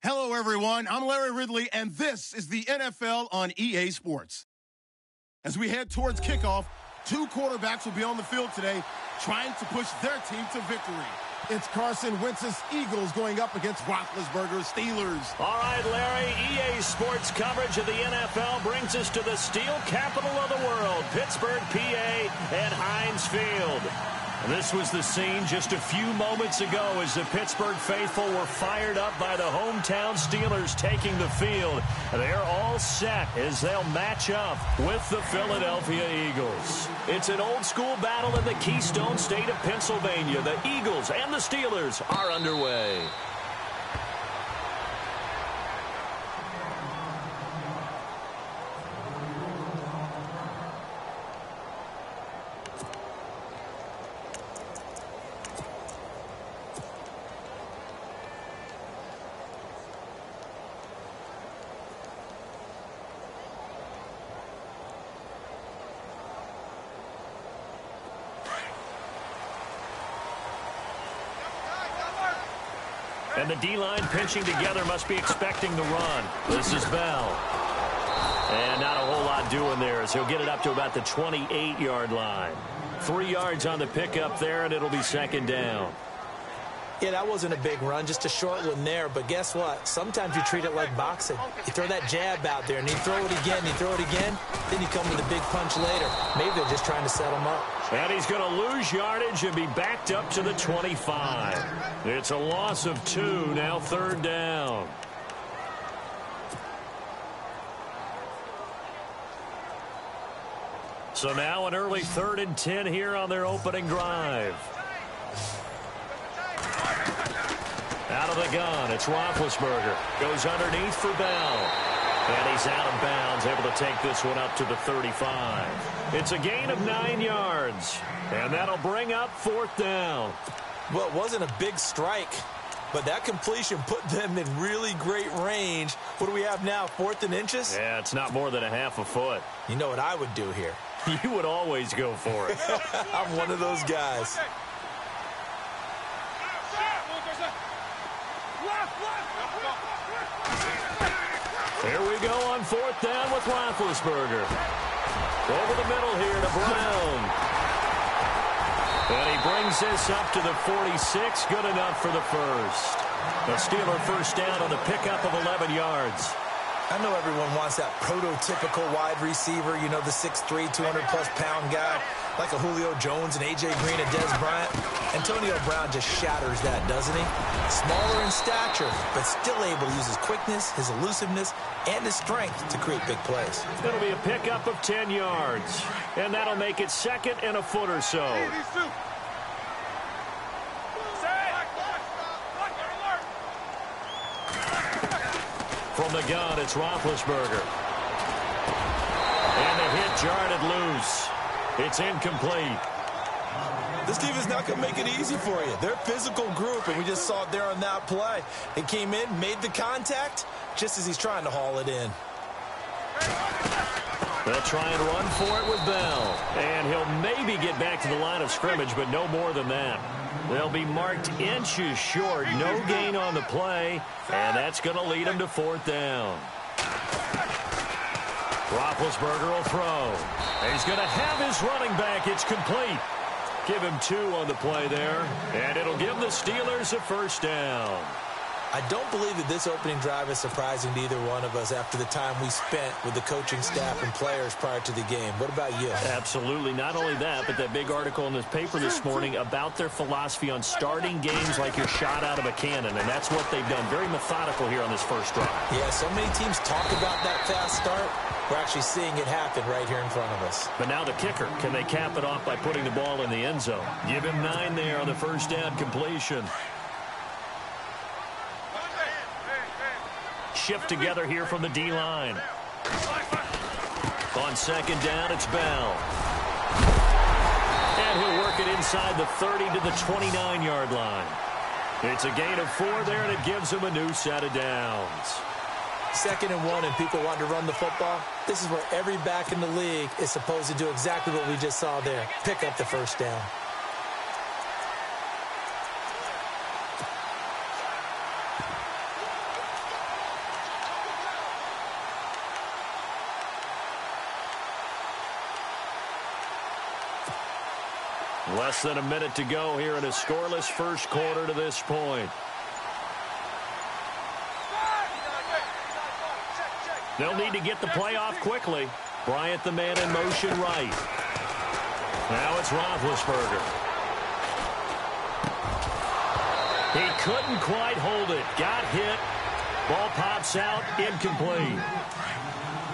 Hello, everyone. I'm Larry Ridley, and this is the NFL on EA Sports. As we head towards kickoff, two quarterbacks will be on the field today trying to push their team to victory. It's Carson Wentz's Eagles going up against Roethlisberger's Steelers. All right, Larry, EA Sports coverage of the NFL brings us to the steel capital of the world, Pittsburgh, PA, at Heinz Field. This was the scene just a few moments ago as the Pittsburgh faithful were fired up by the hometown Steelers taking the field. They're all set as they'll match up with the Philadelphia Eagles. It's an old-school battle in the Keystone State of Pennsylvania. The Eagles and the Steelers are underway. And the D-line pinching together must be expecting the run. This is Bell. And not a whole lot doing there as he'll get it up to about the 28-yard line. 3 yards on the pickup there, and it'll be second down. Yeah, that wasn't a big run, just a short one there. But guess what? Sometimes you treat it like boxing. You throw that jab out there, and you throw it again, then you come with a big punch later. Maybe they're just trying to set him up. And he's going to lose yardage and be backed up to the 25. It's a loss of 2, now third down. So now an early 3rd and 10 here on their opening drive. Out of the gun, it's Roethlisberger. Goes underneath for Bell. And he's out of bounds, able to take this one up to the 35. It's a gain of 9 yards. And that'll bring up 4th down. Well, it wasn't a big strike, but that completion put them in really great range. What do we have now, 4th and inches? Yeah, it's not more than a half a foot. You know what I would do here? You would always go for it. I'm one of those guys. Here we go on 4th down with Roethlisberger. Over the middle here to Brown. And he brings this up to the 46. Good enough for the first. The Steeler first down on the pickup of 11 yards. I know everyone wants that prototypical wide receiver, you know, the 6'3", 200-plus pound guy, like a Julio Jones and A.J. Green and Des Bryant. Antonio Brown just shatters that, doesn't he? Smaller in stature, but still able to use his quickness, his elusiveness, and his strength to create big plays. It'll be a pickup of 10 yards, and that'll make it 2nd and a foot or so. From the gun, it's Roethlisberger. And the hit jarred it loose. It's incomplete. This team is not going to make it easy for you. They're a physical group, and we just saw it there on that play. They came in, made the contact, just as he's trying to haul it in. They'll try and run for it with Bell. And he'll maybe get back to the line of scrimmage, but no more than that. They'll be marked inches short. No gain on the play, and that's going to lead him to 4th down. Roethlisberger will throw. He's going to have his running back. It's complete. Give him 2 on the play there, and it'll give the Steelers a first down. I don't believe that this opening drive is surprising to either one of us after the time we spent with the coaching staff and players prior to the game. What about you? Absolutely. Not only that, but that big article in this paper this morning about their philosophy on starting games like you're shot out of a cannon, and that's what they've done. Very methodical here on this first drive. Yeah, so many teams talk about that fast start. We're actually seeing it happen right here in front of us. But now the kicker. Can they cap it off by putting the ball in the end zone? Give him 9 there on the first down completion. Shift together here from the D-line. On 2nd down, it's Bell. And he'll work it inside the 30 to the 29-yard line. It's a gain of 4 there, and it gives him a new set of downs. 2nd and 1, and people want to run the football. This is where every back in the league is supposed to do exactly what we just saw there. Pick up the first down. Less than a minute to go here in a scoreless first quarter to this point. They'll need to get the play off quickly. Bryant, the man in motion right. Now it's Roethlisberger. He couldn't quite hold it. Got hit. Ball pops out. Incomplete.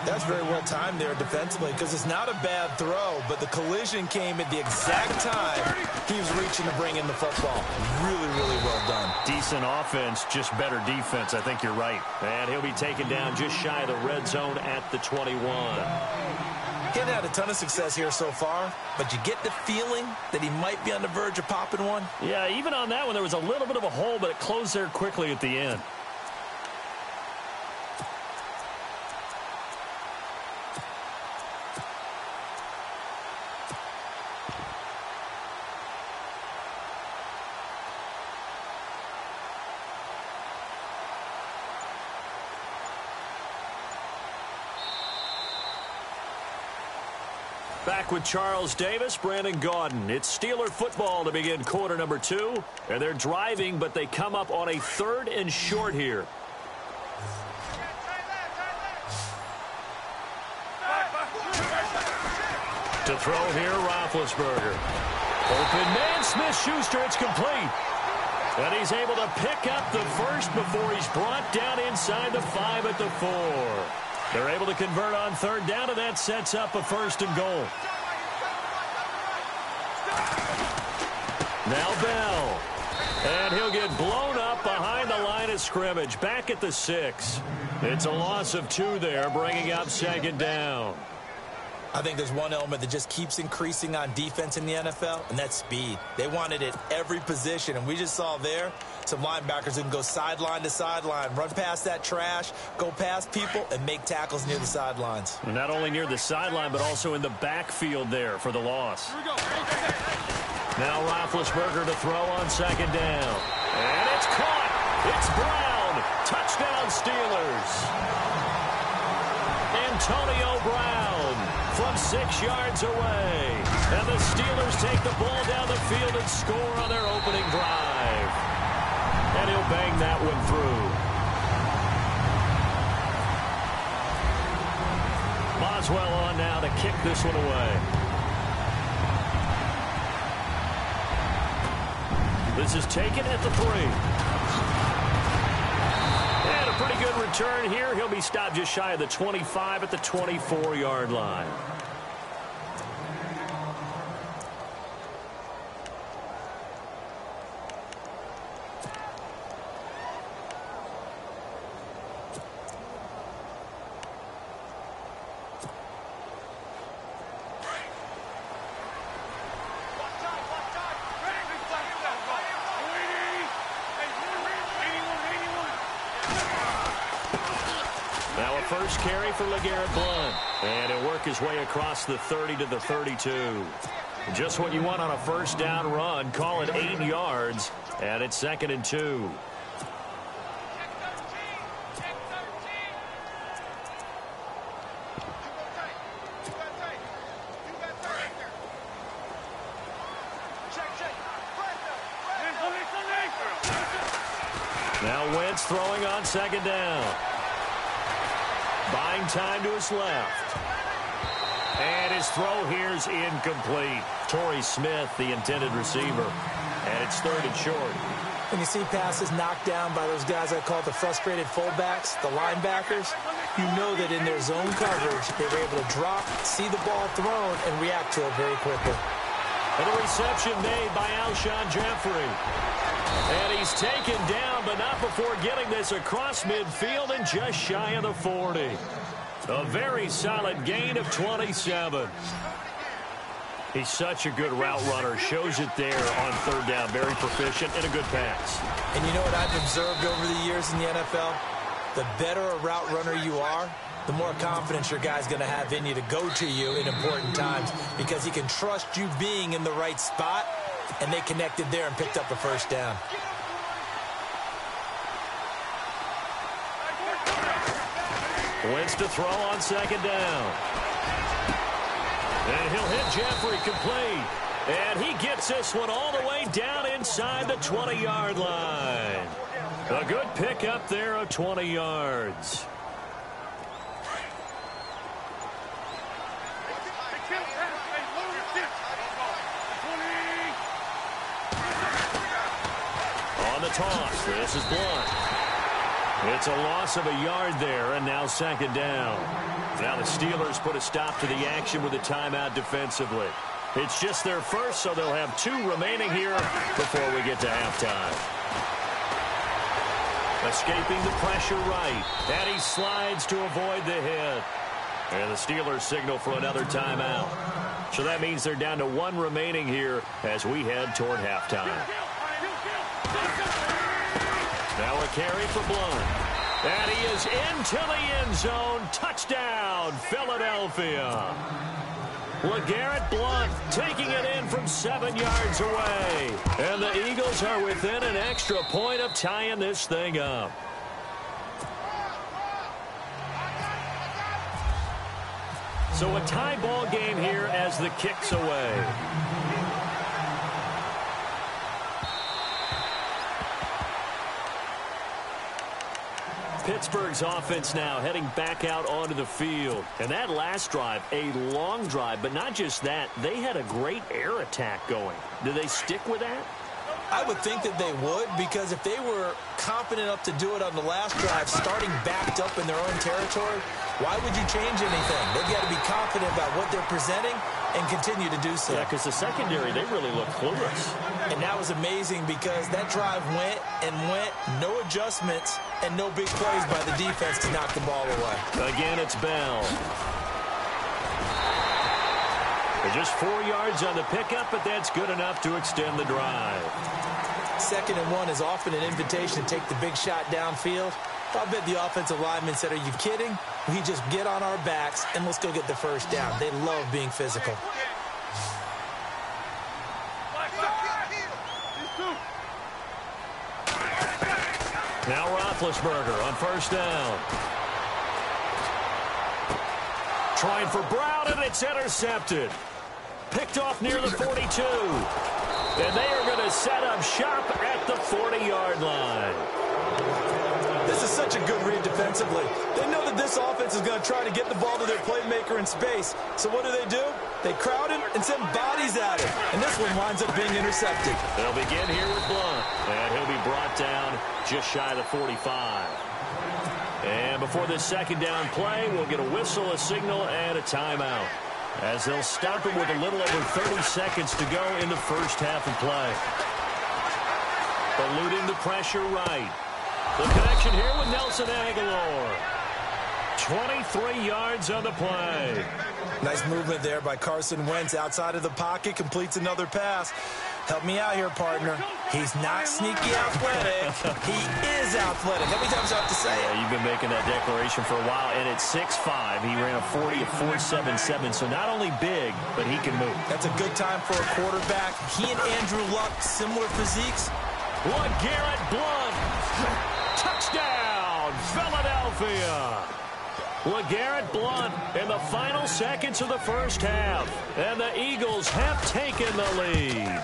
That's very well timed there defensively because it's not a bad throw, but the collision came at the exact time he was reaching to bring in the football. Really, really well done. Decent offense, just better defense. I think you're right. And he'll be taken down just shy of the red zone at the 21. He hasn't had a ton of success here so far, but you get the feeling that he might be on the verge of popping one. Yeah, even on that one, there was a little bit of a hole, but it closed there quickly at the end. Back with Charles Davis, Brandon Gaudin. It's Steeler football to begin quarter number 2. And they're driving, but they come up on a 3rd and short here. To throw here, Roethlisberger. Open man, Smith-Schuster, it's complete. And he's able to pick up the first before he's brought down inside the 5 at the 4. They're able to convert on 3rd down, and that sets up a 1st and goal. Now Bell. And he'll get blown up behind the line of scrimmage. Back at the 6. It's a loss of 2 there, bringing up 2nd down. I think there's one element that just keeps increasing on defense in the NFL, and that's speed. They want it at every position, and we just saw there some linebackers who can go sideline to sideline, run past that trash, go past people, and make tackles near the sidelines. And not only near the sideline, but also in the backfield there for the loss. Now Roethlisberger to throw on 2nd down. And it's caught. It's Brown. Touchdown Steelers. Antonio Brown from 6 yards away. And the Steelers take the ball down the field and score on their opening drive. And he'll bang that one through. Boswell on now to kick this one away. This is taken at the 3. And a pretty good return here. He'll be stopped just shy of the 25 at the 24-yard line. First carry for LeGarrette Blount. And he'll work his way across the 30 to the 32. Just what you want on a 1st down run. Call it 8 yards. And it's 2nd and 2. Now Wentz throwing on 2nd down. Buying time to his left. And his throw here is incomplete. Torrey Smith, the intended receiver. And it's 3rd and short. When you see passes knocked down by those guys I call the frustrated fullbacks, the linebackers, you know that in their zone coverage, they were able to drop, see the ball thrown, and react to it very quickly. And a reception made by Alshon Jeffrey. And he's taken down, but not before getting this across midfield and just shy of the 40. A very solid gain of 27. He's such a good route runner. Shows it there on 3rd down. Very proficient and a good pass. And you know what I've observed over the years in the NFL? The better a route runner you are, the more confidence your guy's going to have in you to go to you in important times because he can trust you being in the right spot. And they connected there and picked up a 1st down. Wentz to throw on 2nd down. And he'll hit Jeffrey complete. And he gets this one all the way down inside the 20-yard line. A good pickup there of 20 yards. On the toss, this is Blunt. It's a loss of a yard there, and now second down. Now the Steelers put a stop to the action with a timeout defensively. It's just their first, so they'll have 2 remaining here before we get to halftime. Escaping the pressure right, and he slides to avoid the hit. And the Steelers signal for another timeout. So that means they're down to 1 remaining here as we head toward halftime. Now a carry for Blunt. And he is into the end zone. Touchdown, Philadelphia. LeGarrette Blunt taking it in from 7 yards away. And the Eagles are within an extra point of tying this thing up. So a tie ball game here as the kick's away. Pittsburgh's offense now heading back out onto the field. And that last drive, a long drive, but not just that, they had a great air attack going. Do they stick with that? I would think that they would, because if they were confident enough to do it on the last drive, starting backed up in their own territory, why would you change anything? They've got to be confident about what they're presenting and continue to do so. Yeah, because the secondary, they really look clueless. And that was amazing because that drive went and went, no adjustments, and no big plays by the defense to knock the ball away. Again, it's Bell. They're just 4 yards on the pickup, but that's good enough to extend the drive. 2nd and 1 is often an invitation to take the big shot downfield. I bet the offensive lineman said, are you kidding? We just get on our backs and let's go get the first down. They love being physical. Now Roethlisberger on first down. Trying for Brown, and it's intercepted. Picked off near the 42. And they are going to set up shop at the 40-yard line. This is such a good read defensively. They know that this offense is going to try to get the ball to their playmaker in space. So what do? They crowd him and send bodies at him. And this one winds up being intercepted. They'll begin here with Blunt. And he'll be brought down just shy of the 45. And before this second down play, we'll get a whistle, a signal, and a timeout, as they'll stop him with a little over 30 seconds to go in the first half of play. Eluding the pressure right. The connection here with Nelson Aguilar. 23 yards on the play. Nice movement there by Carson Wentz outside of the pocket. Completes another pass. Help me out here, partner. He's not sneaky athletic. He is athletic. How many times do I have to say it? Yeah, you've been making that declaration for a while, and at 6'5", he ran a 40 at 4.77, so not only big, but he can move. That's a good time for a quarterback. He and Andrew Luck, similar physiques. LeGarrette Blunt. Touchdown, Philadelphia. LeGarrette Blunt in the final seconds of the first half. And the Eagles have taken the lead.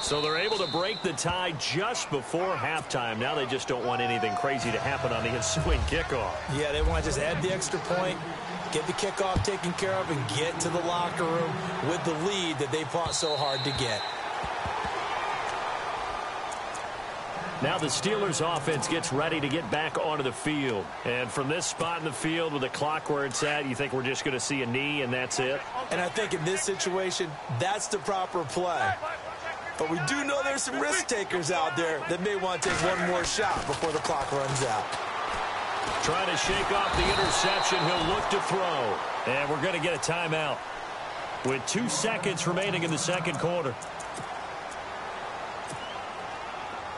So they're able to break the tie just before halftime. Now they just don't want anything crazy to happen on the ensuing kickoff. Yeah, they want to just add the extra point, get the kickoff taken care of, and get to the locker room with the lead that they fought so hard to get. Now the Steelers offense gets ready to get back onto the field. And from this spot in the field with the clock where it's at, you think we're just going to see a knee and that's it? And I think in this situation, that's the proper play. But we do know there's some risk takers out there that may want to take one more shot before the clock runs out. Trying to shake off the interception. He'll look to throw. And we're going to get a timeout with 2 seconds remaining in the second quarter.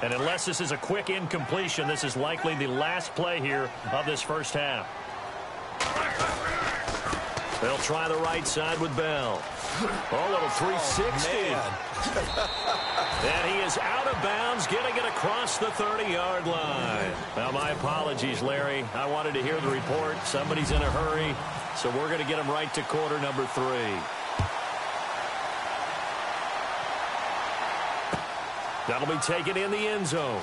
And unless this is a quick incompletion, this is likely the last play here of this first half. They'll try the right side with Bell. Oh, little 360. And he is out of bounds, getting it across the 30-yard line. Now, my apologies, Larry. I wanted to hear the report. Somebody's in a hurry, so we're going to get him right to quarter number 3. That'll be taken in the end zone.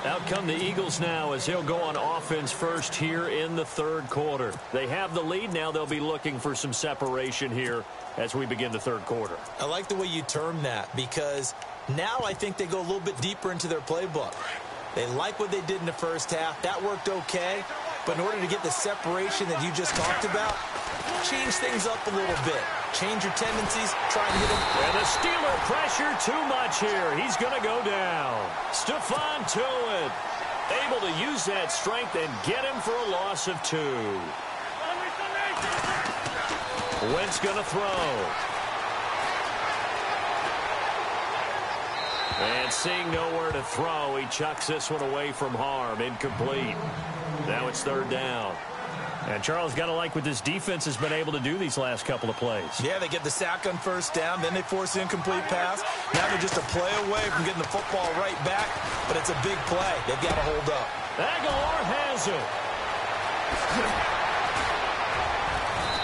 Out come the Eagles now as he'll go on offense first here in the third quarter. They have the lead. Now they'll be looking for some separation here as we begin the third quarter. I like the way you term that because now I think they go a little bit deeper into their playbook. They like what they did in the first half. That worked okay. But in order to get the separation that you just talked about, change things up a little bit. Change your tendencies, try and hit them. And the Steeler pressure too much here. He's going to go down. Stephon Tuitt able to use that strength and get him for a loss of 2. Wentz going to throw. And seeing nowhere to throw, he chucks this one away from harm. Incomplete. Now it's third down. And Charles, got to like what this defense has been able to do these last couple of plays. Yeah, they get the sack on first down, then they force the incomplete pass. Now they're just a play away from getting the football right back, but it's a big play. They've got to hold up. Aguilar has it.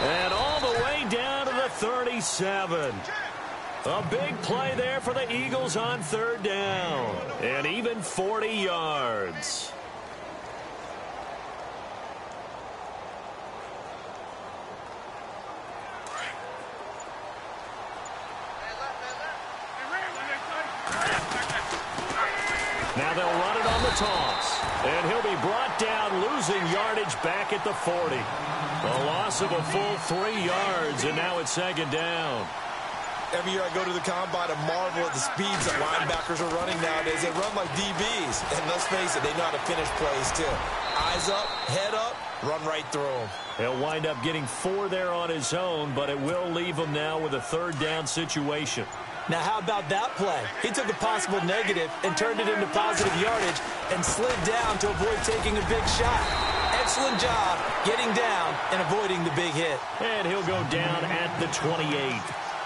And all the way down to the 37. A big play there for the Eagles on third down. And even 40 yards. Now they'll run it on the toss. And he'll be brought down, losing yardage back at the 40. A loss of a full 3 yards, and now it's second down. Every year I go to the combine and marvel at the speeds that linebackers are running nowadays. They run like DBs. And let's face it, they know how to finish plays too. Eyes up, head up, run right through them. He'll wind up getting 4 there on his own, but it will leave him now with a third down situation. Now, how about that play? He took a possible negative and turned it into positive yardage and slid down to avoid taking a big shot. Excellent job getting down and avoiding the big hit. And he'll go down at the 28.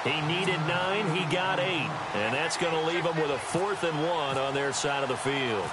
He needed 9, he got 8. And that's going to leave him with a 4th and 1 on their side of the field.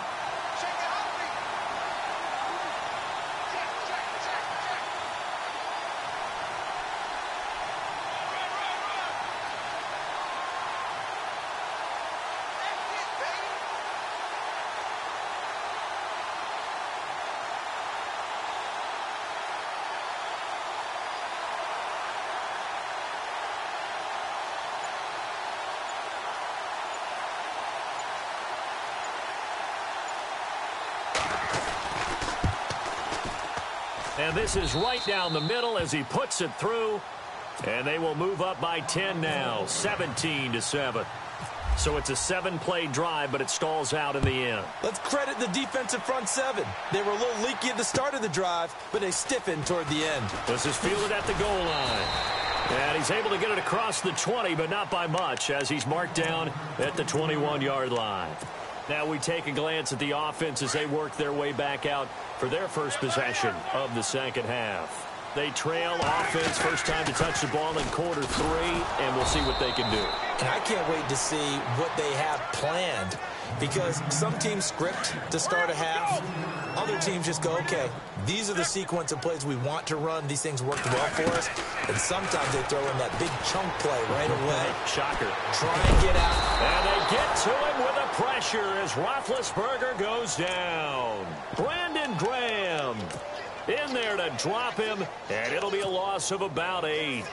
And this is right down the middle as he puts it through. And they will move up by 10 now, 17-7. So it's a 7-play drive, but it stalls out in the end. Let's credit the defensive front 7. They were a little leaky at the start of the drive, but they stiffened toward the end. This is fielded at the goal line. And he's able to get it across the 20, but not by much, as he's marked down at the 21-yard line. Now we take a glance at the offense as they work their way back out for their first possession of the second half. They trail offense, first time to touch the ball in quarter 3, and we'll see what they can do. And I can't wait to see what they have planned, because some teams script to start a half. Other teams just go, okay, these are the sequence of plays we want to run. These things worked well for us. And sometimes they throw in that big chunk play right away. Shocker. Try and get out. And they get to him with a pressure as Roethlisberger goes down. Brandon Graham in there to drop him, and it'll be a loss of about 8.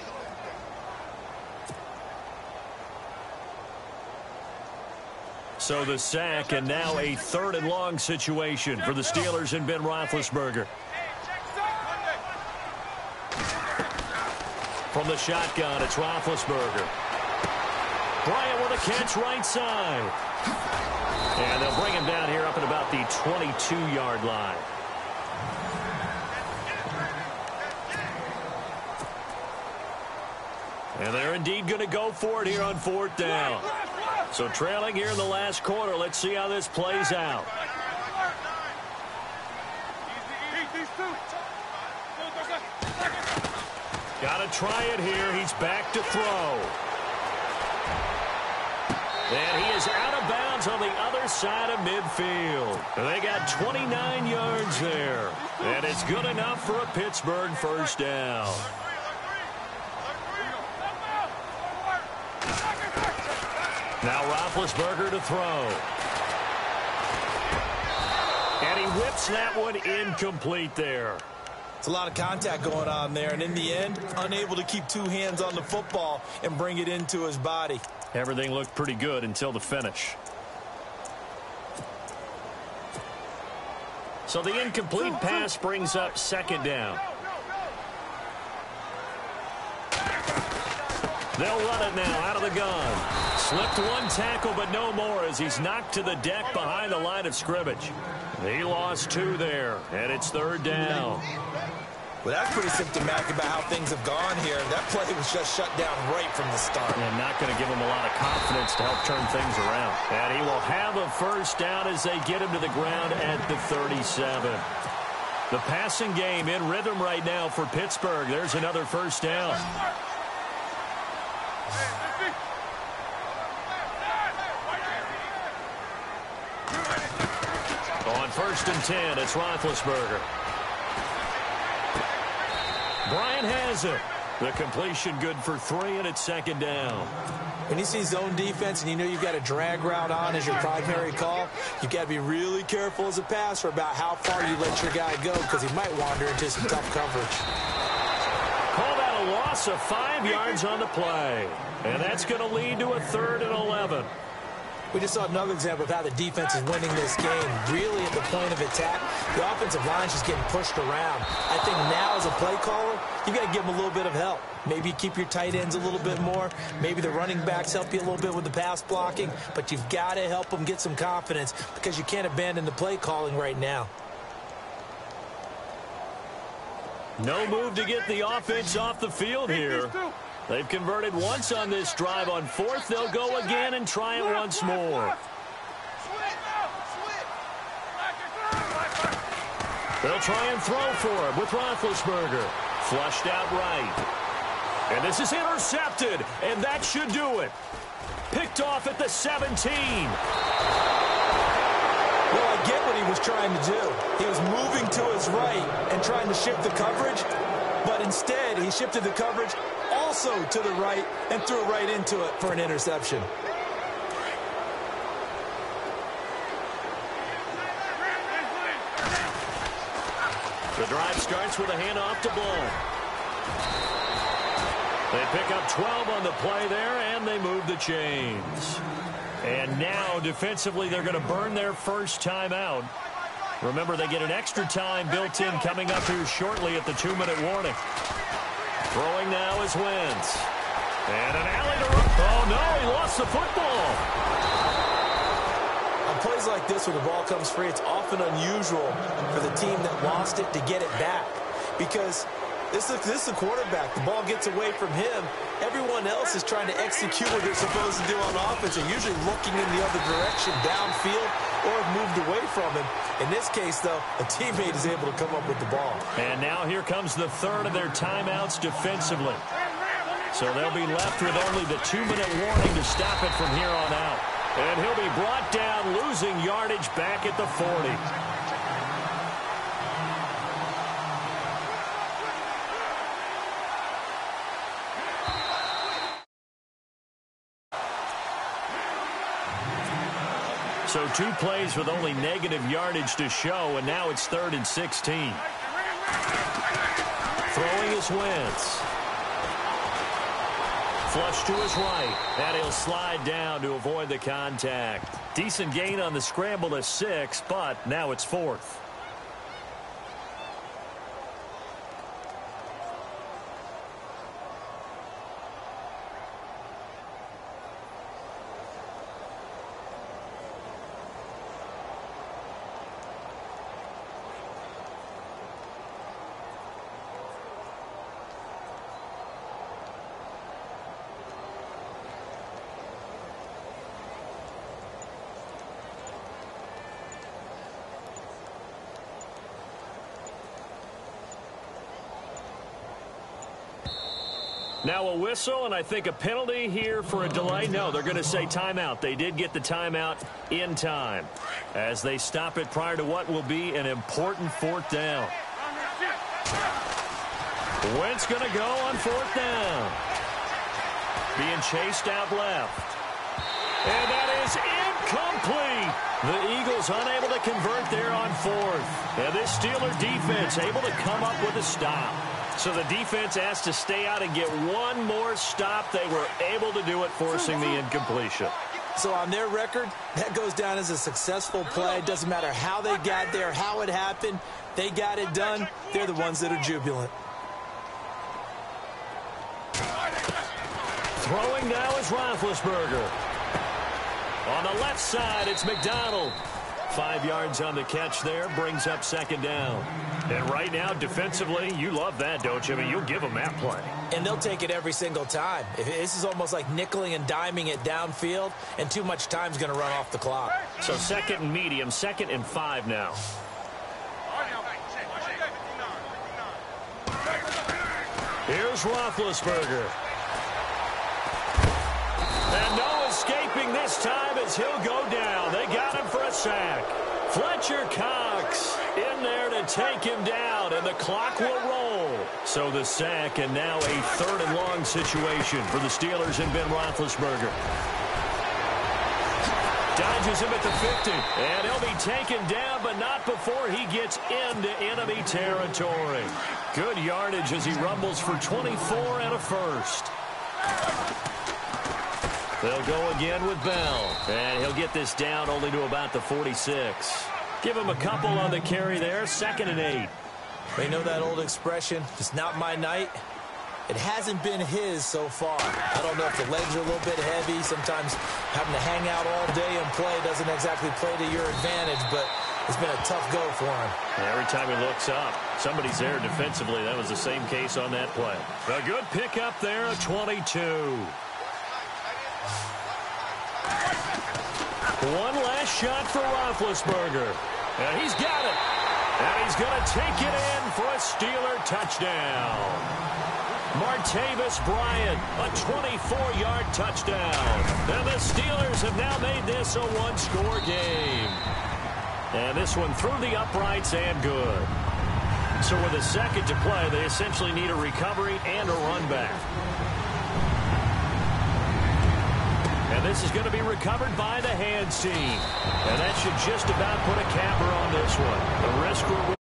So the sack, and now a 3rd and long situation for the Steelers and Ben Roethlisberger. From the shotgun, it's Roethlisberger. Bryant with a catch right side. And they'll bring him down here up at about the 22-yard line. And they're indeed going to go for it here on 4th down. So trailing here in the last quarter. Let's see how this plays out. Got to try it here. He's back to throw. And he is out of bounds on the other side of midfield. They got 29 yards there. And it's good enough for a Pittsburgh first down. Now Roethlisberger to throw. And he whips that one incomplete there. It's a lot of contact going on there, and in the end, unable to keep two hands on the football and bring it into his body. Everything looked pretty good until the finish. So the incomplete pass brings up second down. They'll run it now out of the gun. Slipped one tackle, but no more as he's knocked to the deck behind the line of scrimmage. He lost two there, and it's third down. Well, that's pretty symptomatic about how things have gone here. That play was just shut down right from the start. And not going to give him a lot of confidence to help turn things around. And he will have a first down as they get him to the ground at the 37. The passing game in rhythm right now for Pittsburgh. There's another first down. On 1st and 10, it's Roethlisberger. Bryant has it. The completion good for 3, and it's second down. When you see zone defense and you know you've got a drag route on as your primary call, you've got to be really careful as a passer about how far you let your guy go because he might wander into some tough coverage. Call that a loss of 5 yards on the play. And that's going to lead to a 3rd and 11. We just saw another example of how the defense is winning this game. Really at the point of attack, the offensive line's just getting pushed around. I think now as a play caller, you got to give them a little bit of help. Maybe keep your tight ends a little bit more. Maybe the running backs help you a little bit with the pass blocking. But you've got to help them get some confidence because you can't abandon the play calling right now. No move to get the offense off the field here. They've converted once on this drive. On 4th, they'll go again and try it once more. They'll try and throw for him with Roethlisberger. Flushed out right. And this is intercepted, and that should do it. Picked off at the 17. Well, I get what he was trying to do. He was moving to his right and trying to shift the coverage, but instead he shifted the coverage also to the right and threw right into it for an interception. The drive starts with a handoff to Blount. They pick up 12 on the play there, and they move the chains. And now, defensively, they're going to burn their first timeout. Remember, they get an extra time built in coming up here shortly at the 2-minute warning. Throwing now is Wentz. And an alley to run. Oh, no, he lost the football. On plays like this, when the ball comes free, it's often unusual for the team that lost it to get it back. Because this is the quarterback. The ball gets away from him. Everyone else is trying to execute what they're supposed to do on offense. They're usually looking in the other direction, downfield, or have moved away from him. In this case, though, a teammate is able to come up with the ball. And now here comes the 3rd of their timeouts defensively. So they'll be left with only the 2-minute warning to stop it from here on out. And he'll be brought down, losing yardage back at the 40. So 2 plays with only negative yardage to show, and now it's 3rd and 16. Throwing is Wentz. Flush to his right, and he'll slide down to avoid the contact. Decent gain on the scramble to 6, but now it's 4th. Now a whistle, and I think a penalty here for a delay. No, they're going to say timeout. They did get the timeout in time as they stop it prior to what will be an important 4th down. Wentz going to go on 4th down. Being chased out left. And that is incomplete. The Eagles unable to convert there on fourth. And this Steeler defense able to come up with a stop. So the defense asked to stay out and get one more stop. They were able to do it, forcing the incompletion. So on their record, that goes down as a successful play. It doesn't matter how they got there, how it happened. They got it done. They're the ones that are jubilant. Throwing now is Roethlisberger. On the left side, it's McDonald. 5 yards on the catch there, brings up second down. And right now, defensively, you love that, don't you? I mean, you'll give them that play. And they'll take it every single time. This is almost like nickeling and diming it downfield, and too much time's going to run off the clock. So second and medium, 2nd and 5 now. Here's Roethlisberger. And no escaping this time as he'll go down. They got him for a sack. Fletcher Cox in there to take him down, and the clock will roll. So the sack, and now a 3rd and long situation for the Steelers and Ben Roethlisberger. Dodges him at the 50, and he'll be taken down, but not before he gets into enemy territory. Good yardage as he rumbles for 24 and a first. They'll go again with Bell, and he'll get this down only to about the 46. Give him a couple on the carry there, 2nd and 8. They know that old expression, it's not my night. It hasn't been his so far. I don't know if the legs are a little bit heavy. Sometimes having to hang out all day and play doesn't exactly play to your advantage, but it's been a tough go for him. Every time he looks up, somebody's there defensively. That was the same case on that play. A good pickup there, a 22. One last shot for Roethlisberger. And he's got it. And he's going to take it in for a Steeler touchdown. Martavis Bryant, a 24-yard touchdown. And the Steelers have now made this a one-score game. And this one through the uprights and good. So with a second to play, they essentially need a recovery and a run back. And this is going to be recovered by the hands team. And that should just about put a capper on this one. The risk reward.